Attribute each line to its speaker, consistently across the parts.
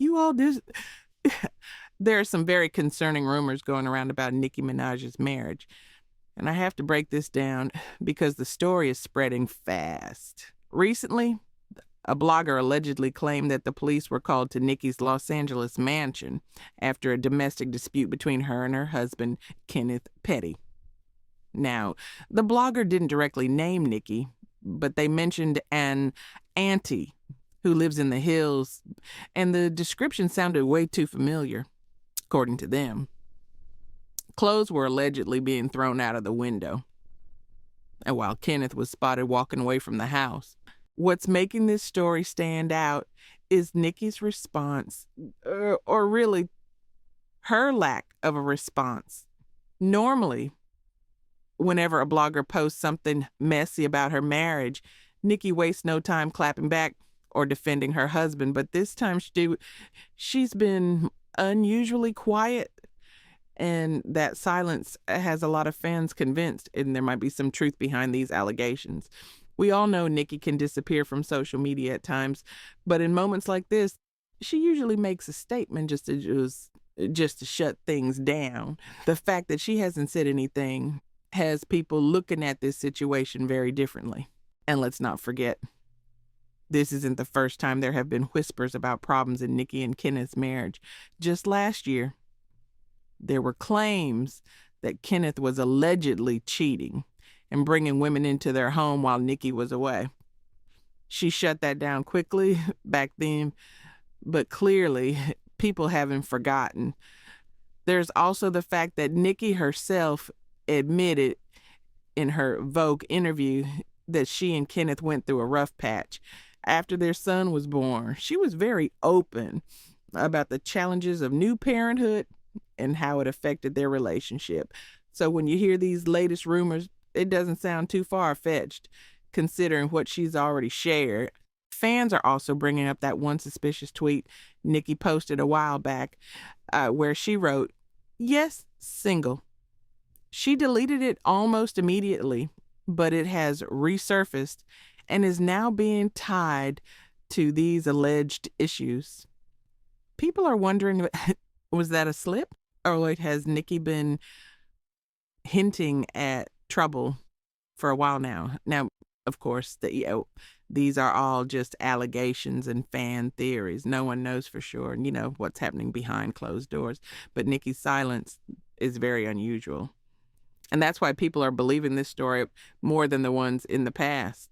Speaker 1: You all this. There are some very concerning rumors going around about Nicki Minaj's marriage. And I have to break this down because the story is spreading fast. Recently, a blogger allegedly claimed that the police were called to Nicki's Los Angeles mansion after a domestic dispute between her and her husband, Kenneth Petty. Now, the blogger didn't directly name Nicki, but they mentioned an auntie who lives in the hills, and the description sounded way too familiar, according to them. Clothes were allegedly being thrown out of the window, and while Kenneth was spotted walking away from the house. What's making this story stand out is Nicki's response, or really her lack of a response. Normally, whenever a blogger posts something messy about her marriage, Nicki wastes no time clapping back or defending her husband, but this time she's been unusually quiet, and that silence has a lot of fans convinced, and there might be some truth behind these allegations. We all know Nicki can disappear from social media at times, but in moments like this, she usually makes a statement just to shut things down. The fact that she hasn't said anything has people looking at this situation very differently. And let's not forget, this isn't the first time there have been whispers about problems in Nicki and Kenneth's marriage. Just last year, there were claims that Kenneth was allegedly cheating and bringing women into their home while Nicki was away. She shut that down quickly back then, but clearly people haven't forgotten. There's also the fact that Nicki herself admitted in her Vogue interview that she and Kenneth went through a rough patch. After their son was born, she was very open about the challenges of new parenthood and how it affected their relationship. So when you hear these latest rumors, it doesn't sound too far-fetched, considering what she's already shared. Fans are also bringing up that one suspicious tweet Nicki posted a while back where she wrote, "Yes, single." She deleted it almost immediately, but it has resurfaced and is now being tied to these alleged issues. People are wondering, was that a slip? Or has Nicki been hinting at trouble for a while now? Now, of course, these are all just allegations and fan theories. No one knows for sure, what's happening behind closed doors. But Nicki's silence is very unusual. And that's why people are believing this story more than the ones in the past.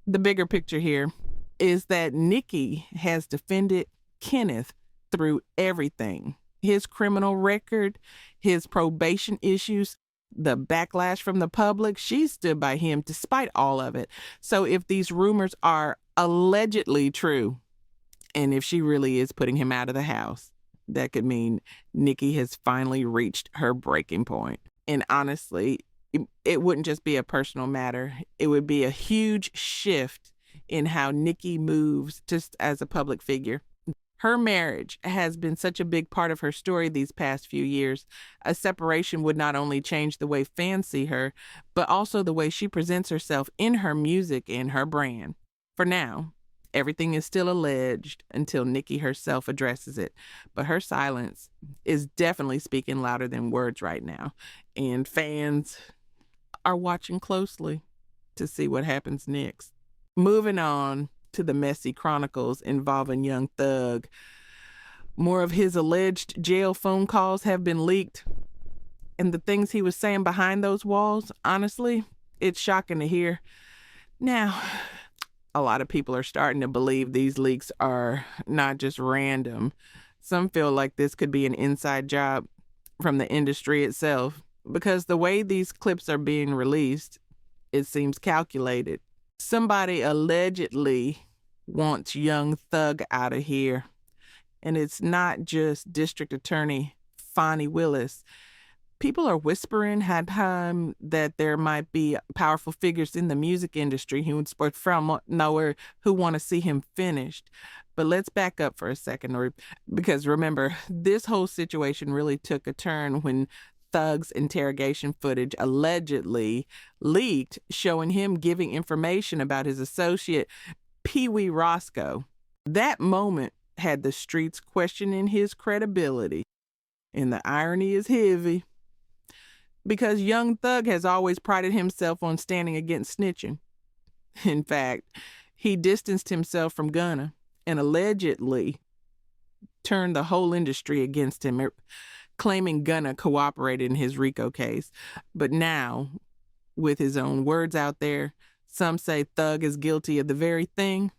Speaker 1: The bigger picture here is that Nicki has defended Kenneth through everything. His criminal record, his probation issues, the backlash from the public. She stood by him despite all of it. So if these rumors are allegedly true, and if she really is putting him out of the house, that could mean Nicki has finally reached her breaking point. And honestly, it wouldn't just be a personal matter. It would be a huge shift in how Nicki moves just as a public figure. Her marriage has been such a big part of her story these past few years. A separation would not only change the way fans see her, but also the way she presents herself in her music and her brand. For now, everything is still alleged until Nicki herself addresses it. But her silence is definitely speaking louder than words right now. And fans are watching closely to see what happens next. Moving on to the messy chronicles involving Young Thug. More of his alleged jail phone calls have been leaked. And the things he was saying behind those walls, honestly, it's shocking to hear. Now, a lot of people are starting to believe these leaks are not just random. Some feel like this could be an inside job from the industry itself, because the way these clips are being released, it seems calculated. Somebody allegedly wants Young Thug out of here. And it's not just District Attorney Fonnie Willis. People are whispering that there might be powerful figures in the music industry from nowhere who want to see him finished. But let's back up for a second, because remember, this whole situation really took a turn when Thug's interrogation footage allegedly leaked, showing him giving information about his associate, Pee Wee Roscoe. That moment had the streets questioning his credibility. And the irony is heavy, because Young Thug has always prided himself on standing against snitching. In fact, he distanced himself from Gunna and allegedly turned the whole industry against him, claiming Gunna cooperated in his RICO case. But now, with his own words out there, some say Thug is guilty of the very thing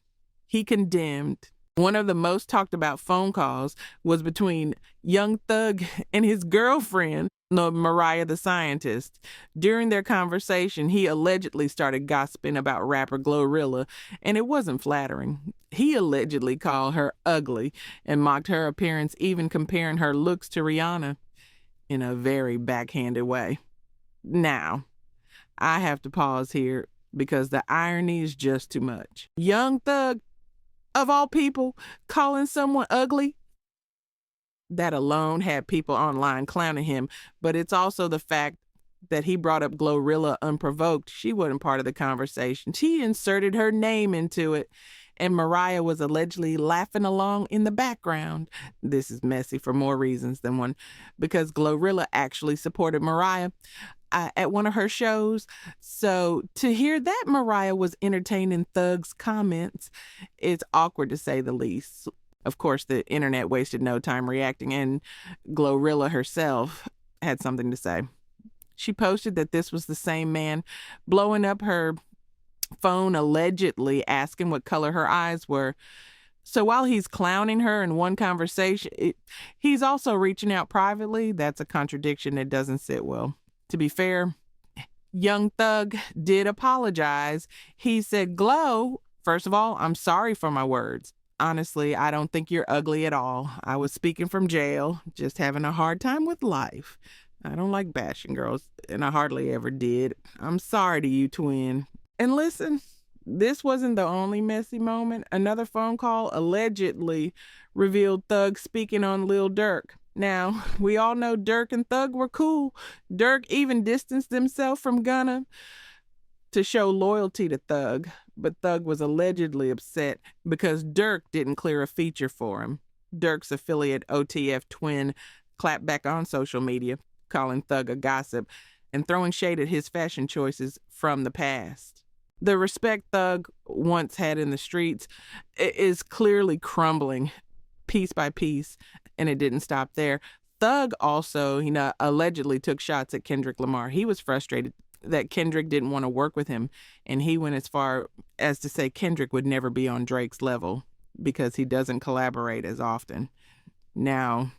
Speaker 1: he condemned. One of the most talked about phone calls was between Young Thug and his girlfriend, Mariah the Scientist. During their conversation, he allegedly started gossiping about rapper GloRilla, and it wasn't flattering. He allegedly called her ugly and mocked her appearance, even comparing her looks to Rihanna in a very backhanded way. Now, I have to pause here because the irony is just too much. Young Thug, of all people, calling someone ugly? That alone had people online clowning him, but it's also the fact that he brought up GloRilla unprovoked. She wasn't part of the conversation. She inserted her name into it, and Mariah was allegedly laughing along in the background. This is messy for more reasons than one, because GloRilla actually supported Mariah at one of her shows. So to hear that Mariah was entertaining Thug's comments, it's awkward to say the least. Of course, the internet wasted no time reacting, and GloRilla herself had something to say. She posted that this was the same man blowing up her phone, allegedly asking what color her eyes were. So while he's clowning her in one conversation, he's also reaching out privately. That's a contradiction that doesn't sit well. To be fair, Young Thug did apologize. He said, "Glo, first of all, I'm sorry for my words. Honestly, I don't think you're ugly at all. I was speaking from jail, just having a hard time with life. I don't like bashing girls, and I hardly ever did. I'm sorry to you, twin." And listen, this wasn't the only messy moment. Another phone call allegedly revealed Thug speaking on Lil Durk. Now, we all know Durk and Thug were cool. Durk even distanced himself from Gunna to show loyalty to Thug, but Thug was allegedly upset because Durk didn't clear a feature for him. Durk's affiliate OTF Twin clapped back on social media, calling Thug a gossip and throwing shade at his fashion choices from the past. The respect Thug once had in the streets is clearly crumbling piece by piece, and it didn't stop there. Thug also, allegedly took shots at Kendrick Lamar. He was frustrated that Kendrick didn't want to work with him, and he went as far as to say Kendrick would never be on Drake's level because he doesn't collaborate as often. Now,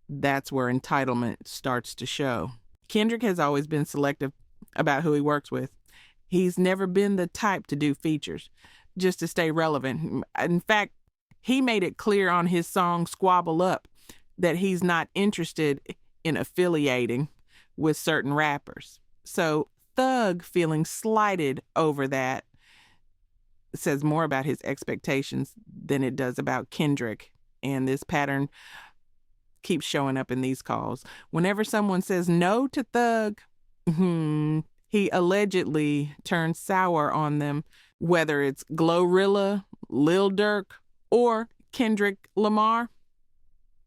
Speaker 1: that's where entitlement starts to show. Kendrick has always been selective about who he works with. He's never been the type to do features just to stay relevant. In fact, he made it clear on his song Squabble Up that he's not interested in affiliating with certain rappers. So Thug feeling slighted over that says more about his expectations than it does about Kendrick. And this pattern keeps showing up in these calls. Whenever someone says no to Thug, he allegedly turns sour on them, whether it's GloRilla, Lil Durk, or Kendrick Lamar.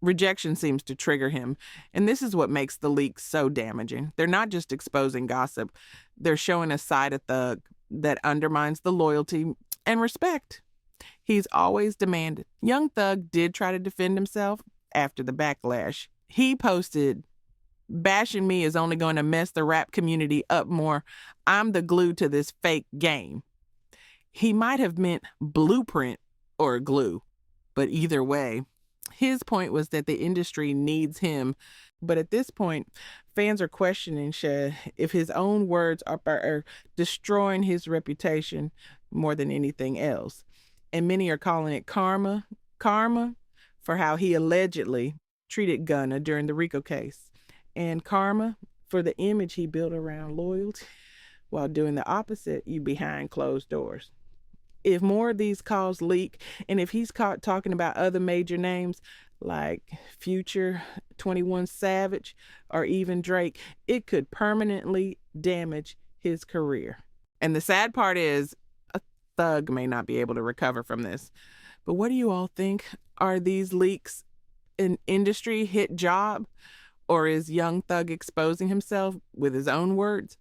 Speaker 1: Rejection seems to trigger him, and this is what makes the leaks so damaging. They're not just exposing gossip, they're showing a side of Thug that undermines the loyalty and respect he's always demanded. Young Thug did try to defend himself after the backlash. He posted, "Bashing me is only going to mess the rap community up more. I'm the glue to this fake game." He might have meant blueprint or glue, but either way, his point was that the industry needs him. But at this point, fans are questioning if his own words are destroying his reputation more than anything else. And many are calling it karma for how he allegedly treated Gunna during the RICO case, and karma for the image he built around loyalty while doing the opposite, you behind closed doors. If more of these calls leak, and if he's caught talking about other major names like Future, 21 Savage, or even Drake, it could permanently damage his career. And the sad part is, a Thug may not be able to recover from this, But what do you all think? Are these leaks an industry hit job, or is Young Thug exposing himself with his own words?